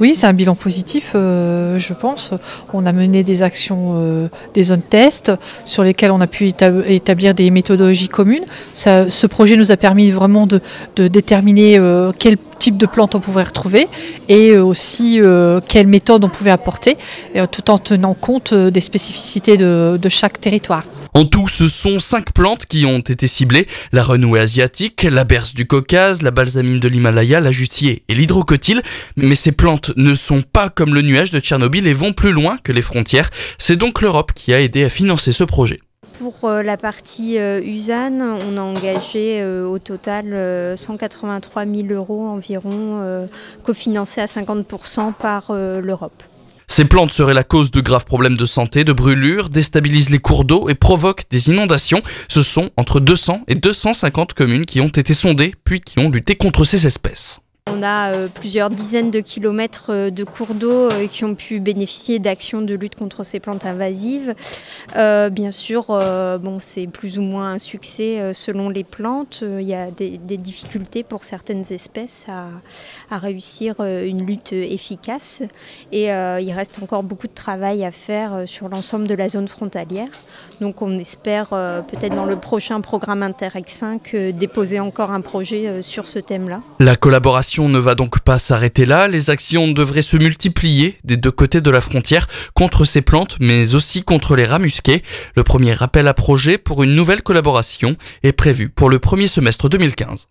Oui, c'est un bilan positif, je pense. On a mené des actions, des zones tests sur lesquelles on a pu établir des méthodologies communes. Ce projet nous a permis vraiment de déterminer quel type de plantes on pouvait retrouver et aussi quelles méthodes on pouvait apporter, tout en tenant compte des spécificités de chaque territoire. En tout, ce sont 5 plantes qui ont été ciblées: la renouée asiatique, la berce du Caucase, la balsamine de l'Himalaya, la jussier et l'hydrocotyle. Mais ces plantes ne sont pas comme le nuage de Tchernobyl et vont plus loin que les frontières. C'est donc l'Europe qui a aidé à financer ce projet. Pour la partie USAN, on a engagé au total 183 000 € environ, cofinancés à 50% par l'Europe. Ces plantes seraient la cause de graves problèmes de santé, de brûlures, déstabilisent les cours d'eau et provoquent des inondations. Ce sont entre 200 et 250 communes qui ont été sondées puis qui ont lutté contre ces espèces. On a plusieurs dizaines de kilomètres de cours d'eau qui ont pu bénéficier d'actions de lutte contre ces plantes invasives. Bien sûr, c'est plus ou moins un succès selon les plantes. Il y a des difficultés pour certaines espèces à réussir une lutte efficace. Et il reste encore beaucoup de travail à faire sur l'ensemble de la zone frontalière. Donc on espère peut-être dans le prochain programme Interreg 5 déposer encore un projet sur ce thème-là. La collaboration ne va donc pas s'arrêter là. Les actions devraient se multiplier des deux côtés de la frontière contre ces plantes, mais aussi contre les rats musqués. Le premier appel à projet pour une nouvelle collaboration est prévu pour le premier semestre 2015.